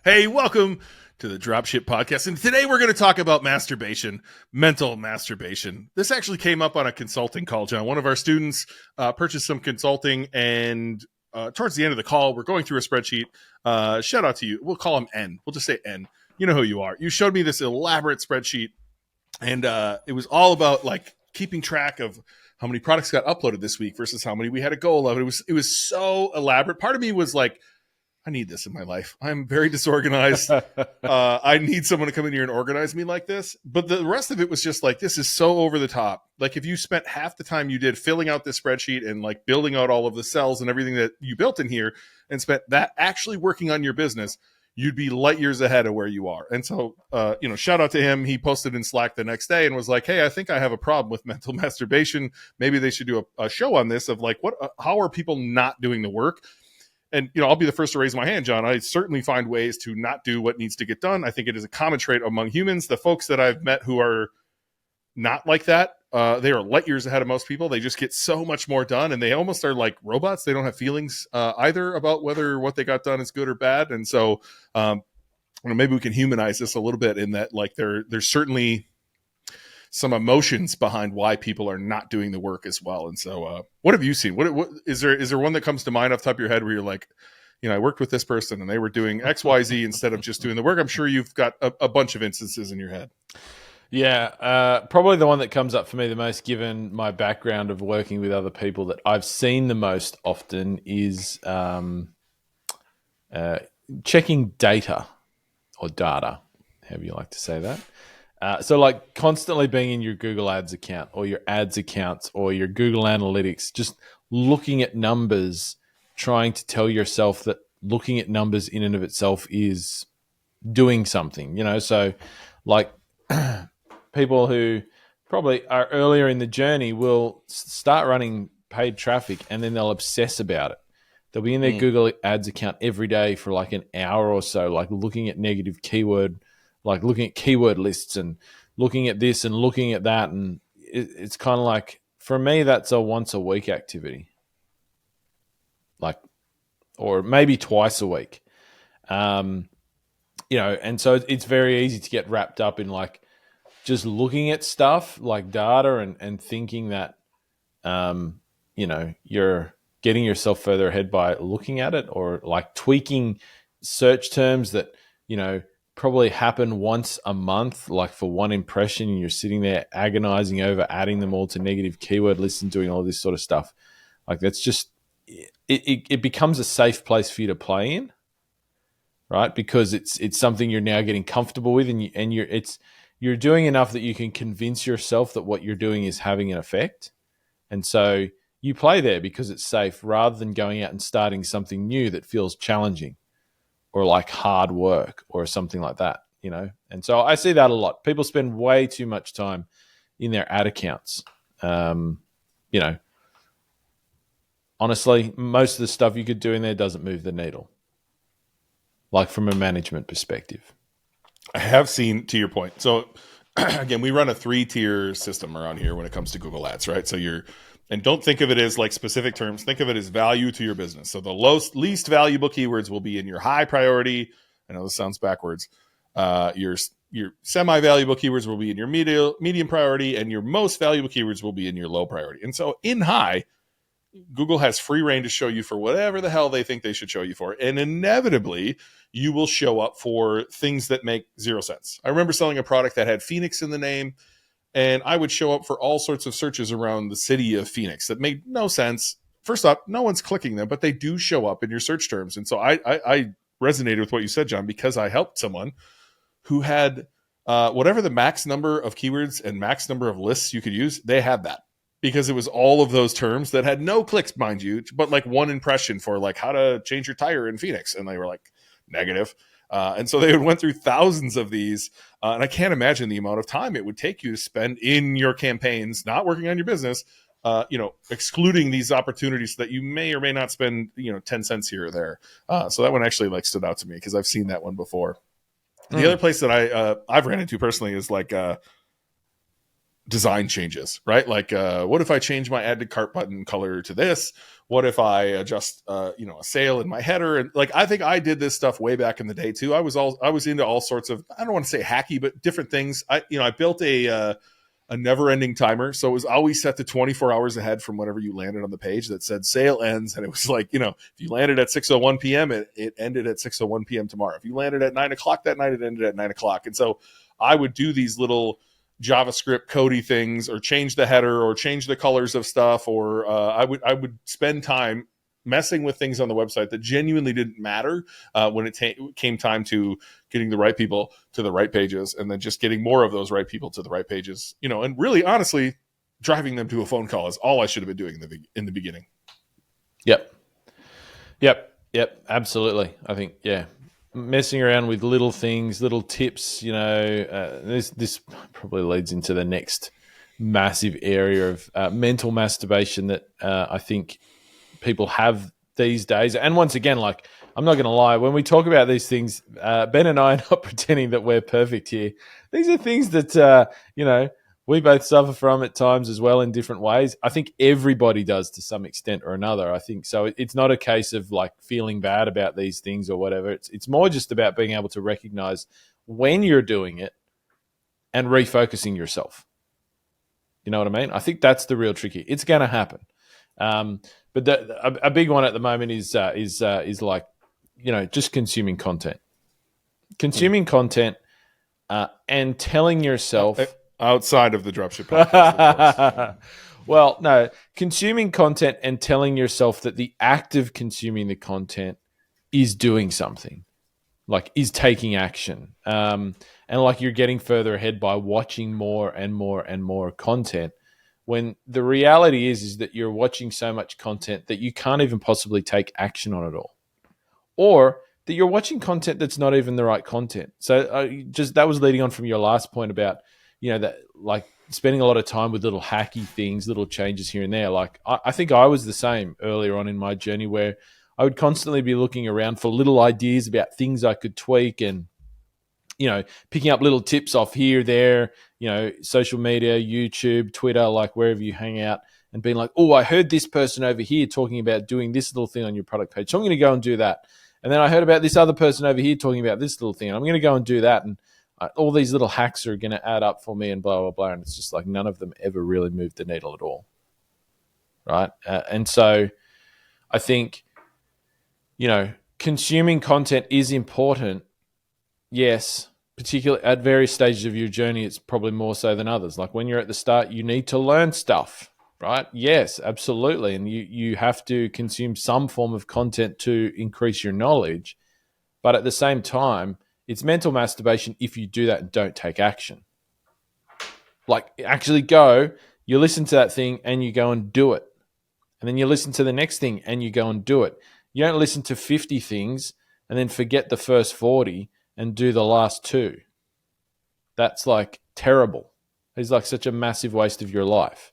Hey, welcome to the Dropship Podcast. And today we're going to talk about masturbation, mental masturbation. This actually came up on a consulting call, John. One of our students purchased some consulting, and towards the end of the call, we're going through a spreadsheet. Shout out to you. We'll call him N. We'll just say N. You know who you are. You showed me this elaborate spreadsheet, and it was all about like keeping track of how many products got uploaded this week versus how many we had a goal of. It was so elaborate. Part of me was like, I need this in my life. I'm very disorganized. I need someone to come in here and organize me like this. But the rest of it was just like, this is so over the top. Like if you spent half the time you did filling out this spreadsheet and like building out all of the cells and everything that you built in here and spent that actually working on your business, you'd be light years ahead of where you are. And so, shout out to him. He posted in Slack the next day and was like, hey, I think I have a problem with mental masturbation. Maybe they should do a show on this of like, how are people not doing the work? And, I'll be the first to raise my hand, John. I certainly find ways to not do what needs to get done. I think it is a common trait among humans. The folks that I've met who are not like that, they are light years ahead of most people. They just get so much more done, and they almost are like robots. They don't have feelings either about whether what they got done is good or bad. And so maybe we can humanize this a little bit in that, like, there's certainly some emotions behind why people are not doing the work as well. And so what have you seen? What is there one that comes to mind off the top of your head where you're like, I worked with this person and they were doing X, Y, Z instead of just doing the work? I'm sure you've got a bunch of instances in your head. Yeah, probably the one that comes up for me the most, given my background of working with other people, that I've seen the most often is checking data or data, however you like to say that. So like constantly being in your Google Ads account or your ads accounts or your Google Analytics, just looking at numbers, trying to tell yourself that looking at numbers in and of itself is doing something, So like people who probably are earlier in the journey will start running paid traffic and then they'll obsess about it. They'll be in their Google Ads account every day for like an hour or so, like looking at negative keyword, like looking at keyword lists and looking at this and looking at that. And it's kind of like, for me, that's a once a week activity, like, or maybe twice a week. And so it's very easy to get wrapped up in like just looking at stuff like data and thinking that, you're getting yourself further ahead by looking at it, or like tweaking search terms that, probably happen once a month, like for one impression, and you're sitting there agonizing over adding them all to negative keyword lists and doing all this sort of stuff. Like that's just, it becomes a safe place for you to play in, right? Because it's something you're now getting comfortable with, and you're doing enough that you can convince yourself that what you're doing is having an effect. And so you play there because it's safe, rather than going out and starting something new that feels challenging or like hard work or something like that, And so I see that a lot. People spend way too much time in their ad accounts. Honestly, most of the stuff you could do in there doesn't move the needle, like from a management perspective. I have seen, to your point. So again, we run a 3-tier system around here when it comes to Google Ads, right? So and don't think of it as like specific terms. Think of it as value to your business. So the least valuable keywords will be in your high priority. I know this sounds backwards. Your semi-valuable keywords will be in your medium priority, and your most valuable keywords will be in your low priority. And so in high, Google has free reign to show you for whatever the hell they think they should show you for. And inevitably, you will show up for things that make zero sense. I remember selling a product that had Phoenix in the name, and I would show up for all sorts of searches around the city of Phoenix that made no sense. First off, no one's clicking them, but they do show up in your search terms. And so I resonated with what you said, John, because I helped someone who had whatever the max number of keywords and max number of lists you could use, they had that. Because it was all of those terms that had no clicks, mind you, but like one impression for like how to change your tire in Phoenix. And they were like negative. And so they went through thousands of these. And I can't imagine the amount of time it would take you to spend in your campaigns, not working on your business, excluding these opportunities that you may or may not spend, 10 cents here or there. So that one actually like stood out to me because I've seen that one before. The other place that I've ran into personally is like design changes, right? Like what if I change my add to cart button color to this? What if I adjust, a sale in my header? And like, I think I did this stuff way back in the day too. I was into all sorts of, I don't want to say hacky, but different things. I built a never-ending timer, so it was always set to 24 hours ahead from whenever you landed on the page that said sale ends, and it was like, if you landed at 6:01 p.m., it ended at 6:01 p.m. tomorrow. If you landed at 9 o'clock that night, it ended at 9 o'clock. And so I would do these little JavaScript codey things, or change the header, or change the colors of stuff, or I would spend time messing with things on the website that genuinely didn't matter when it came time to getting the right people to the right pages, and then just getting more of those right people to the right pages, and really honestly driving them to a phone call is all I should have been doing in the beginning. Yep. Absolutely. I think, messing around with little things, little tips, this probably leads into the next massive area of mental masturbation that I think people have these days. And once again, like, I'm not going to lie, when we talk about these things, Ben and I are not pretending that we're perfect here. These are things that, we both suffer from at times as well in different ways. I think everybody does to some extent or another. I think so. It's not a case of like feeling bad about these things or whatever. It's more just about being able to recognize when you're doing it and refocusing yourself. You know what I mean? I think that's the real tricky. It's going to happen. But a big one at the moment is like, just consuming content. Consuming content and telling yourself... Outside of the Dropship Podcast. Well, no. Consuming content and telling yourself that the act of consuming the content is doing something, like is taking action. And like you're getting further ahead by watching more and more and more content, when the reality is that you're watching so much content that you can't even possibly take action on it all. Or that you're watching content that's not even the right content. So that was leading on from your last point about, that like spending a lot of time with little hacky things, little changes here and there. Like I think I was the same earlier on in my journey, where I would constantly be looking around for little ideas about things I could tweak, and, picking up little tips off here, there, social media, YouTube, Twitter, like wherever you hang out, and being like, oh, I heard this person over here talking about doing this little thing on your product page, so I'm going to go and do that. And then I heard about this other person over here talking about this little thing, and I'm going to go and do that. And all these little hacks are going to add up for me, and blah, blah, blah. And it's just like none of them ever really moved the needle at all. Right. And so I think, consuming content is important. Yes. Particularly at various stages of your journey, it's probably more so than others. Like when you're at the start, you need to learn stuff, right? Yes, absolutely. And you have to consume some form of content to increase your knowledge. But at the same time, it's mental masturbation if you do that and don't take action. Like actually you listen to that thing and you go and do it. And then you listen to the next thing and you go and do it. You don't listen to 50 things and then forget the first 40 and do the last 2. That's like terrible. It's like such a massive waste of your life.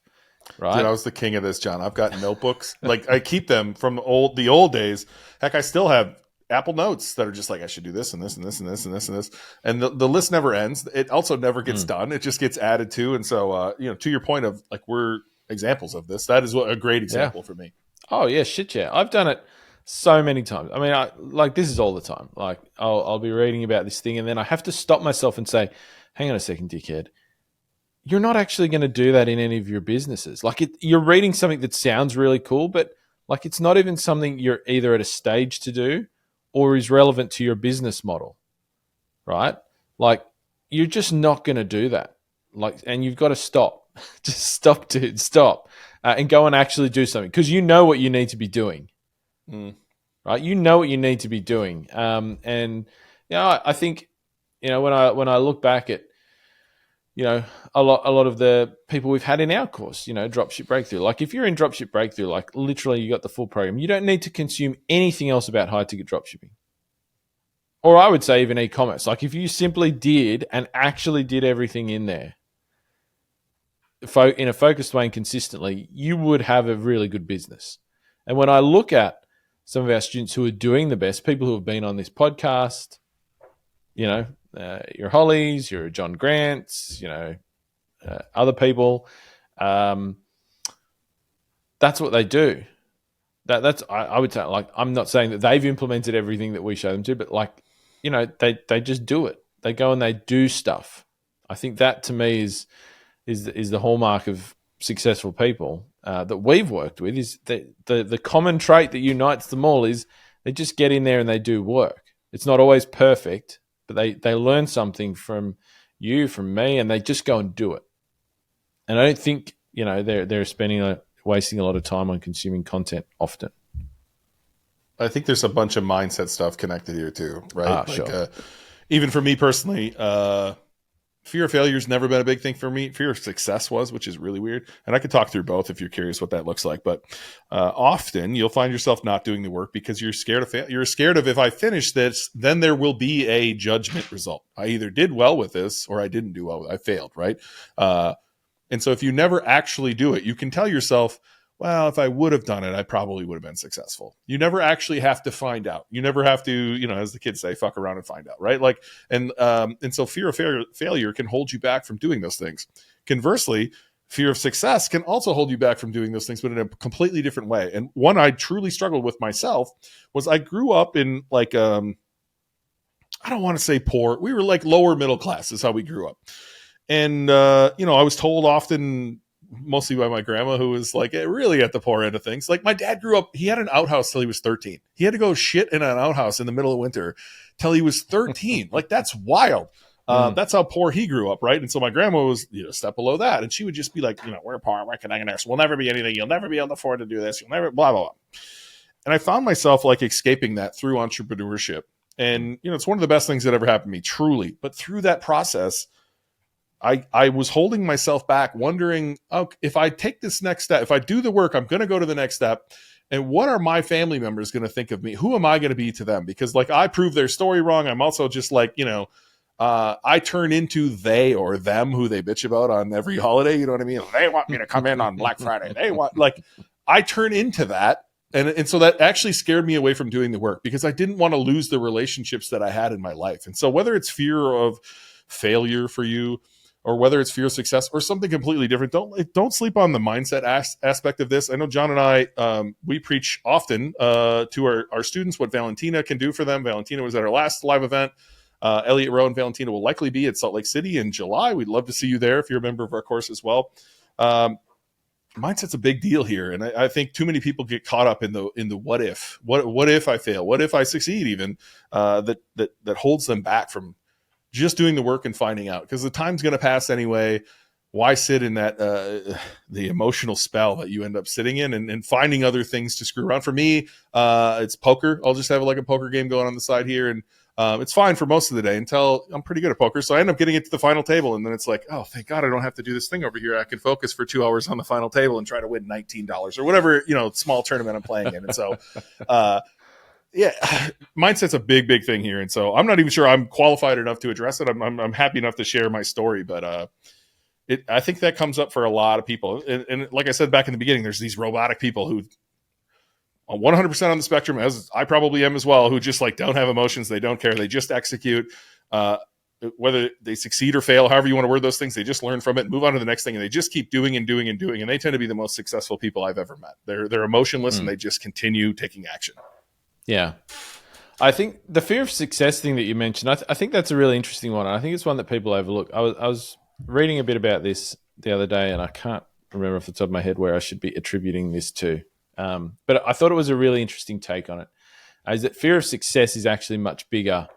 Right? Dude, I was the king of this, John. I've got notebooks. Like I keep them from the old days. Heck, I still have Apple Notes that are just like, I should do this and this and this and this and this and this. And the list never ends. It also never gets done. It just gets added to. And so, to your point of like, we're examples of this. That is a great example for me. Oh yeah. Shit. Yeah. I've done it so many times. I mean, this is all the time. Like I'll be reading about this thing and then I have to stop myself and say, hang on a second, dickhead. You're not actually going to do that in any of your businesses. Like you're reading something that sounds really cool, but like it's not even something you're either at a stage to do or is relevant to your business model, right? Like you're just not going to do that. Like, and you've got to stop. Just stop, dude. Stop, and go and actually do something because you know what you need to be doing, right? You know what you need to be doing, and I think when I look back at a lot of the people we've had in our course, Dropship Breakthru. Like if you're in Dropship Breakthru, like literally you got the full program. You don't need to consume anything else about high ticket dropshipping. Or I would say even e-commerce. Like if you simply did and actually did everything in there in a focused way and consistently, you would have a really good business. And when I look at some of our students who are doing the best, people who have been on this podcast, your Hollies, your John Grants, other people, that's what they do. That's I would say, like, I'm not saying that they've implemented everything that we show them to, but like, they just do it. They go and they do stuff. I think that to me is the hallmark of successful people that we've worked with. Is the common trait that unites them all is they just get in there and they do work. It's not always perfect, but they learn something from you, from me, and they just go and do it. And I don't think they're wasting a lot of time on consuming content often. I think there's a bunch of mindset stuff connected here too, right? Sure. Even for me personally, fear of failure has never been a big thing for me. Fear of success was, which is really weird. And I could talk through both if you're curious what that looks like. But often you'll find yourself not doing the work because you're scared of fail. You're scared of, if I finish this, then there will be a judgment result. I either did well with this or I didn't do well. I failed, right? And so if you never actually do it, you can tell yourself, well, if I would have done it, I probably would have been successful. You never actually have to find out. You never have to, as the kids say, fuck around and find out, right? Like, and so fear of failure can hold you back from doing those things. Conversely, fear of success can also hold you back from doing those things, but in a completely different way. And one I truly struggled with myself was I grew up in like, I don't want to say poor. We were like lower middle class is how we grew up. And, I was told often, mostly by my grandma, who was like really at the poor end of things. Like my dad grew up, he had an outhouse till he was 13. He had to go shit in an outhouse in the middle of winter till he was 13. Like that's wild. That's how poor he grew up, right? And so my grandma was a step below that. And she would just be like, we're poor, we're connected, we'll never be anything. You'll never be able to afford to do this. You'll never, blah, blah, blah. And I found myself like escaping that through entrepreneurship. And, it's one of the best things that ever happened to me, truly. But through that process, I was holding myself back, wondering, if I take this next step, if I do the work, I'm going to go to the next step. And what are my family members going to think of me? Who am I going to be to them? Because like I prove their story wrong. I'm also just like, I turn into they or them who they bitch about on every holiday. You know what I mean? They want me to come in on Black Friday. I turn into that. And so that actually scared me away from doing the work because I didn't want to lose the relationships that I had in my life. And so whether it's fear of failure for you, or whether it's fear of success or something completely different, don't sleep on the mindset aspect of this. I know John and I, we preach often to our students what Valentina can do for them. Valentina was at our last live event. Elliot Rowe and Valentina will likely be at Salt Lake City in July. We'd love to see you there if you're a member of our course as well. Mindset's a big deal here, and I think too many people get caught up in the what if. What if I fail? What if I succeed? Even that holds them back from just doing the work and finding out, because the time's going to pass anyway. Why sit in that the emotional spell that you end up sitting in and finding other things to screw around? For me, it's poker. I'll just have like a poker game going on the side here, and it's fine for most of the day until I'm pretty good at poker. So I end up getting it to the final table, and then it's like, oh, thank God I don't have to do this thing over here. I can focus for 2 hours on the final table and try to win $19 or whatever small tournament I'm playing in. And so yeah, mindset's a big, big thing here. And so I'm not even sure I'm qualified enough to address it. I'm happy enough to share my story, but I think that comes up for a lot of people. And like I said back in the beginning, there's these robotic people who are 100% on the spectrum, as I probably am as well, who just like don't have emotions. They don't care. They just execute. Whether they succeed or fail, however you want to word those things, they just learn from it, move on to the next thing, and they just keep doing and doing and doing. And they tend to be the most successful people I've ever met. They're emotionless and they just continue taking action. Yeah. I think the fear of success thing that you mentioned, I think that's a really interesting one. I think it's one that people overlook. I was reading a bit about this the other day, and I can't remember off the top of my head where I should be attributing this to. But I thought it was a really interesting take on it, is that fear of success is actually much bigger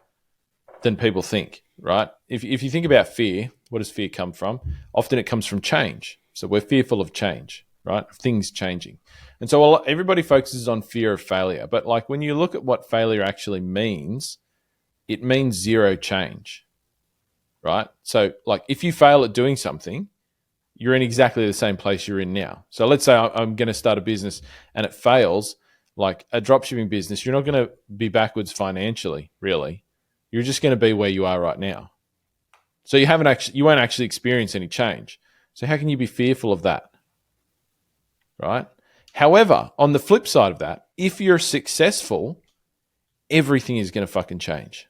than people think, right? If you think about fear, what does fear come from? Often it comes from change. So we're fearful of change, right? Of things changing. And so everybody focuses on fear of failure. But like when you look at what failure actually means, it means zero change, right? So like if you fail at doing something, you're in exactly the same place you're in now. So let's say I'm going to start a business and it fails, like a dropshipping business, you're not going to be backwards financially, really. You're just going to be where you are right now. So you won't actually experience any change. So how can you be fearful of that, right? However, on the flip side of that, if you're successful, everything is going to fucking change.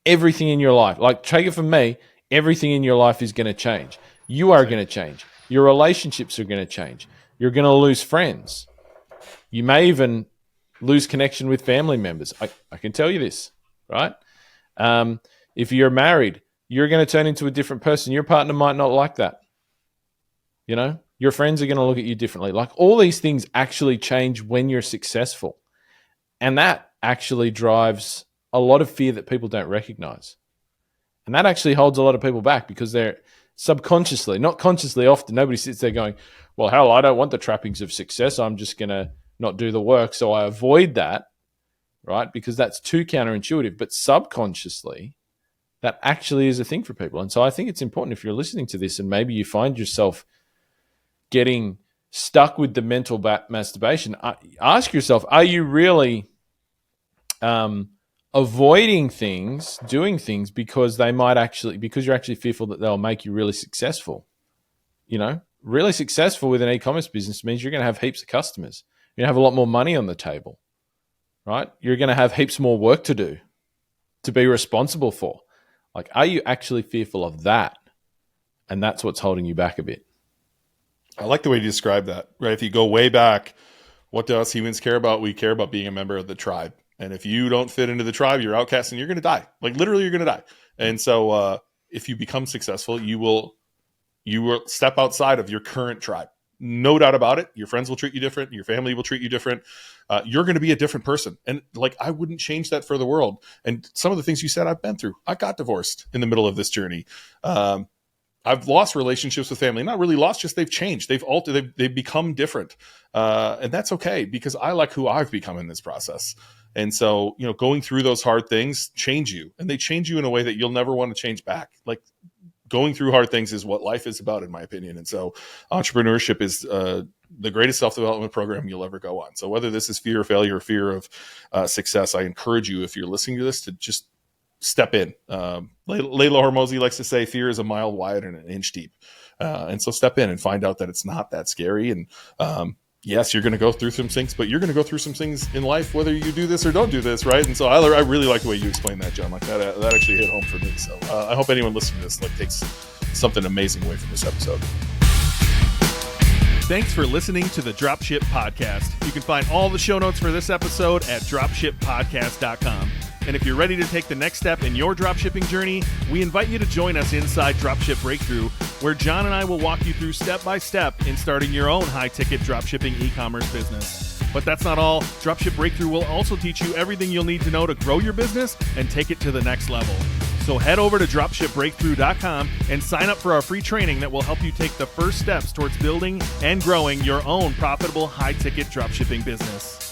Everything in your life, like take it from me, everything in your life is going to change. You are going to change. Your relationships are going to change. You're going to lose friends. You may even lose connection with family members. I can tell you this, right? If you're married, you're going to turn into a different person. Your partner might not like that. You know, your friends are going to look at you differently. Like, all these things actually change when you're successful. And that actually drives a lot of fear that people don't recognize. And that actually holds a lot of people back because they're subconsciously, not consciously often, nobody sits there going, well, hell, I don't want the trappings of success. I'm just going to not do the work. So I avoid that, right? Because that's too counterintuitive. But subconsciously, that actually is a thing for people. And so I think it's important, if you're listening to this and maybe you find yourself getting stuck with the mental masturbation, ask yourself, are you really avoiding things, doing things because you're actually fearful that they'll make you really successful? You know, really successful with an e-commerce business means you're going to have heaps of customers. You're going to have a lot more money on the table, right? You're going to have heaps more work to do, to be responsible for. Like, are you actually fearful of that? And that's what's holding you back a bit. I like the way you describe that, right? If you go way back, what do us humans care about? We care about being a member of the tribe. And if you don't fit into the tribe, you're outcast and you're going to die. Like, literally, you're going to die. And so if you become successful, you will step outside of your current tribe. No doubt about it. Your friends will treat you different. Your family will treat you different. You're going to be a different person. And like, I wouldn't change that for the world. And some of the things you said, I've been through. I got divorced in the middle of this journey. I've lost relationships with family. Not really lost, just they've changed. They've altered. They've become different. And that's okay, because I like who I've become in this process. And so, you know, going through those hard things change you, and they change you in a way that you'll never want to change back. Like, going through hard things is what life is about, in my opinion. And so entrepreneurship is the greatest self-development program you'll ever go on. So whether this is fear of failure or fear of success, I encourage you, if you're listening to this, to just step in. Layla Hormozi likes to say, fear is a mile wide and an inch deep. And so step in and find out that it's not that scary. And yes, you're going to go through some things, but you're going to go through some things in life, whether you do this or don't do this, right? And so I really like the way you explained that, John. Like, that actually hit home for me. So I hope anyone listening to this takes something amazing away from this episode. Thanks for listening to the Dropship Podcast. You can find all the show notes for this episode at dropshippodcast.com. And if you're ready to take the next step in your dropshipping journey, we invite you to join us inside Dropship Breakthru, where John and I will walk you through step by step in starting your own high-ticket dropshipping e-commerce business. But that's not all. Dropship Breakthru will also teach you everything you'll need to know to grow your business and take it to the next level. So head over to dropshipbreakthru.com and sign up for our free training that will help you take the first steps towards building and growing your own profitable high-ticket dropshipping business.